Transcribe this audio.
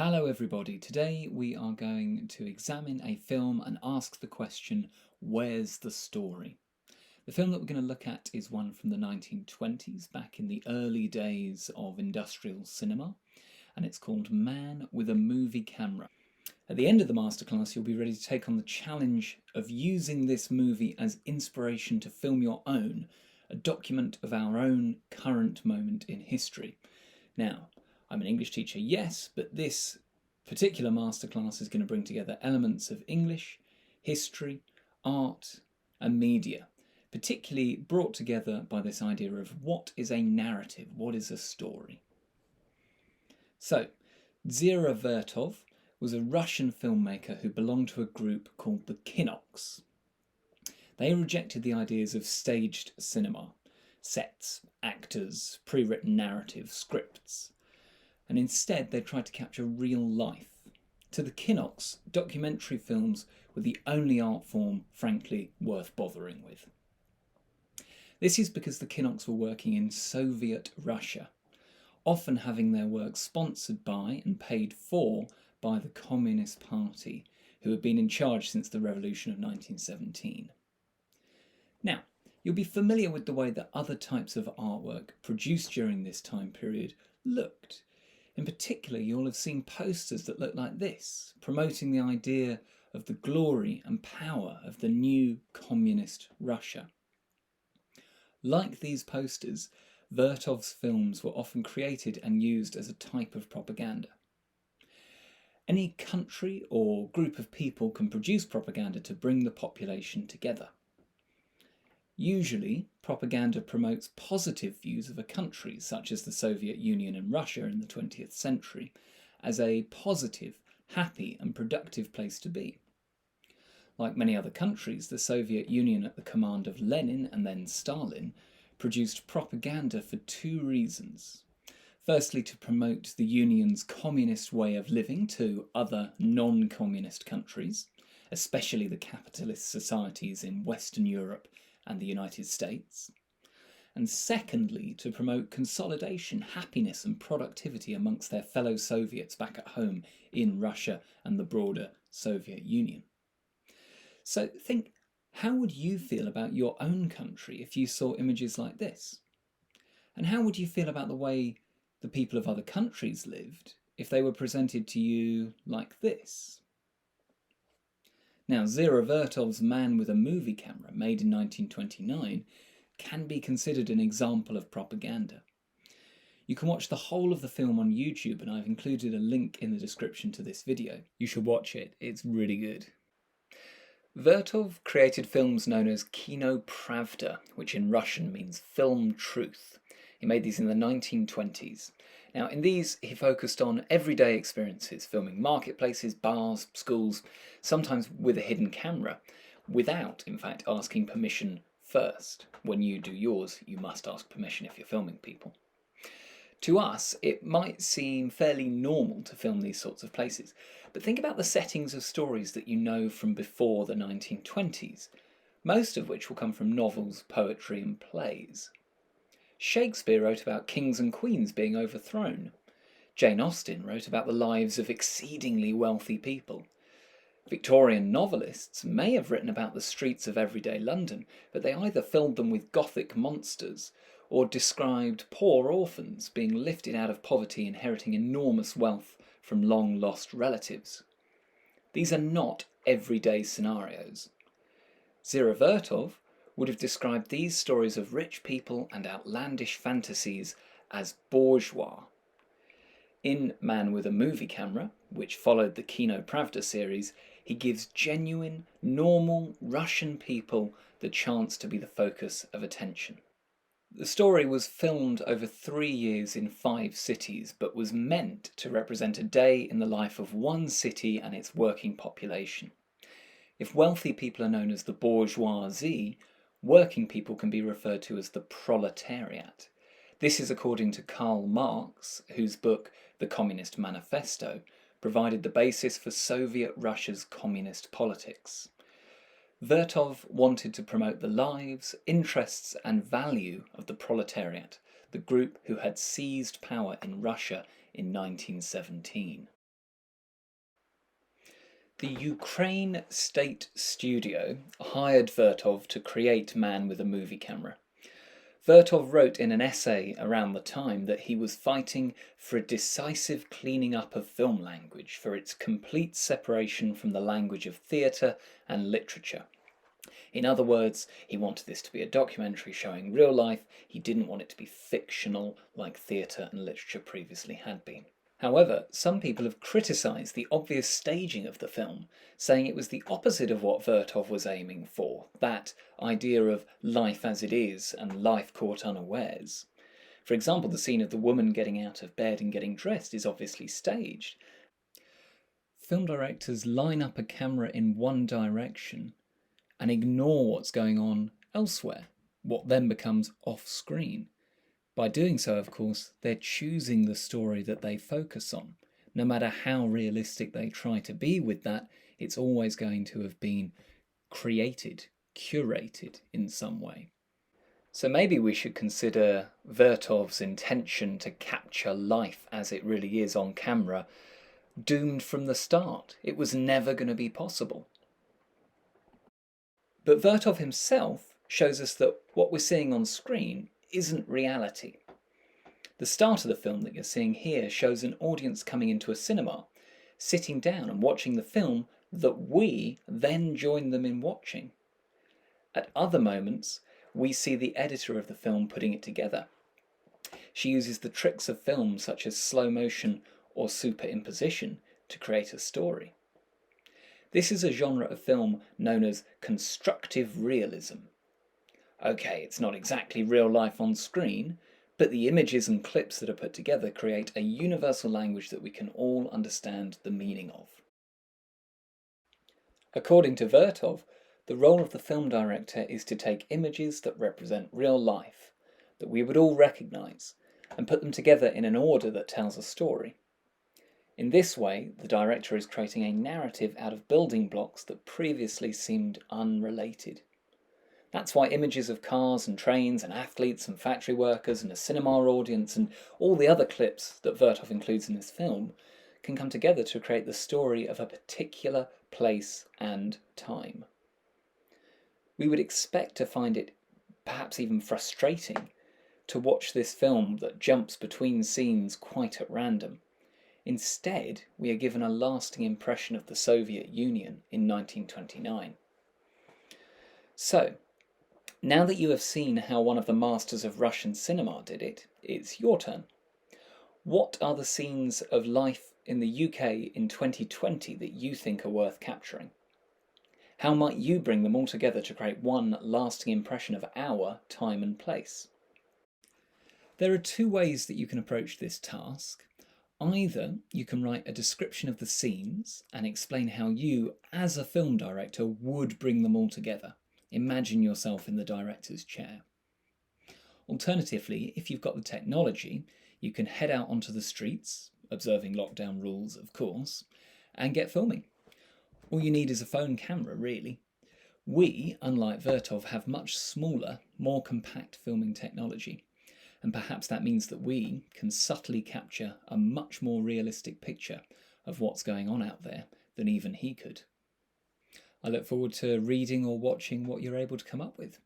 Hello everybody, today we are going to examine a film and ask the question, where's the story? The film that we're going to look at is one from the 1920s, back in the early days of industrial cinema, and it's called Man with a Movie Camera. At the end of the masterclass, you'll be ready to take on the challenge of using this movie as inspiration to film your own, a document of our own current moment in history. Now, I'm an English teacher, yes, but this particular masterclass is going to bring together elements of English, history, art, and media, particularly brought together by this idea of what is a narrative, what is a story. So, Dziga Vertov was a Russian filmmaker who belonged to a group called the Kinoks. They rejected the ideas of staged cinema, sets, actors, pre-written narrative, scripts, and instead they tried to capture real life. To the Kinoks, documentary films were the only art form, frankly, worth bothering with. This is because the Kinoks were working in Soviet Russia, often having their work sponsored by and paid for by the Communist Party, who had been in charge since the revolution of 1917. Now, you'll be familiar with the way that other types of artwork produced during this time period looked. In particular, you'll have seen posters that look like this, promoting the idea of the glory and power of the new communist Russia. Like these posters, Vertov's films were often created and used as a type of propaganda. Any country or group of people can produce propaganda to bring the population together. Usually, propaganda promotes positive views of a country, such as the Soviet Union and Russia in the 20th century, as a positive, happy and productive place to be. Like many other countries, the Soviet Union, at the command of Lenin and then Stalin, produced propaganda for two reasons. Firstly, to promote the Union's communist way of living to other non-communist countries, especially the capitalist societies in Western Europe and the United States, and secondly, to promote consolidation, happiness and productivity amongst their fellow Soviets back at home in Russia and the broader Soviet Union. So think, how would you feel about your own country if you saw images like this? And how would you feel about the way the people of other countries lived if they were presented to you like this? Now, Dziga Vertov's Man with a Movie Camera, made in 1929, can be considered an example of propaganda. You can watch the whole of the film on YouTube, and I've included a link in the description to this video. You should watch it, it's really good. Vertov created films known as Kino Pravda, which in Russian means film truth. He made these in the 1920s. Now, in these, he focused on everyday experiences, filming marketplaces, bars, schools, sometimes with a hidden camera, without, in fact, asking permission first. When you do yours, you must ask permission if you're filming people. To us, it might seem fairly normal to film these sorts of places, but think about the settings of stories that you know from before the 1920s, most of which will come from novels, poetry and plays. Shakespeare wrote about kings and queens being overthrown. Jane Austen wrote about the lives of exceedingly wealthy people. Victorian novelists may have written about the streets of everyday London, but they either filled them with gothic monsters or described poor orphans being lifted out of poverty, inheriting enormous wealth from long-lost relatives. These are not everyday scenarios. Dziga Vertov would have described these stories of rich people and outlandish fantasies as bourgeois. In Man with a Movie Camera, which followed the Kino Pravda series, he gives genuine, normal Russian people the chance to be the focus of attention. The story was filmed over 3 years in 5 cities, but was meant to represent a day in the life of one city and its working population. If wealthy people are known as the bourgeoisie, working people can be referred to as the proletariat. This is according to Karl Marx, whose book, The Communist Manifesto, provided the basis for Soviet Russia's communist politics. Vertov wanted to promote the lives, interests and value of the proletariat, the group who had seized power in Russia in 1917. The Ukraine State Studio hired Vertov to create Man with a Movie Camera. Vertov wrote in an essay around the time that he was fighting for a decisive cleaning up of film language, for its complete separation from the language of theatre and literature. In other words, he wanted this to be a documentary showing real life. He didn't want it to be fictional like theatre and literature previously had been. However, some people have criticised the obvious staging of the film, saying it was the opposite of what Vertov was aiming for, that idea of life as it is and life caught unawares. For example, the scene of the woman getting out of bed and getting dressed is obviously staged. Film directors line up a camera in one direction and ignore what's going on elsewhere, what then becomes off-screen. By doing so, of course, they're choosing the story that they focus on. No matter how realistic they try to be with that, it's always going to have been created, curated in some way. So maybe we should consider Vertov's intention to capture life as it really is on camera doomed from the start. It was never going to be possible. But Vertov himself shows us that what we're seeing on screen isn't reality. The start of the film that you're seeing here shows an audience coming into a cinema, sitting down and watching the film that we then join them in watching. At other moments, we see the editor of the film putting it together. She uses the tricks of film such as slow motion or superimposition to create a story. This is a genre of film known as constructive realism. Okay, it's not exactly real life on screen, but the images and clips that are put together create a universal language that we can all understand the meaning of. According to Vertov, the role of the film director is to take images that represent real life, that we would all recognise, and put them together in an order that tells a story. In this way, the director is creating a narrative out of building blocks that previously seemed unrelated. That's why images of cars and trains and athletes and factory workers and a cinema audience and all the other clips that Vertov includes in this film can come together to create the story of a particular place and time. We would expect to find it perhaps even frustrating to watch this film that jumps between scenes quite at random. Instead, we are given a lasting impression of the Soviet Union in 1929. So, now that you have seen how one of the masters of Russian cinema did it, it's your turn. What are the scenes of life in the UK in 2020 that you think are worth capturing? How might you bring them all together to create one lasting impression of our time and place? There are two ways that you can approach this task. Either you can write a description of the scenes and explain how you, as a film director, would bring them all together. Imagine yourself in the director's chair. Alternatively, if you've got the technology, you can head out onto the streets, observing lockdown rules, of course, and get filming. All you need is a phone camera, really. We, unlike Vertov, have much smaller, more compact filming technology, and perhaps that means that we can subtly capture a much more realistic picture of what's going on out there than even he could. I look forward to reading or watching what you're able to come up with.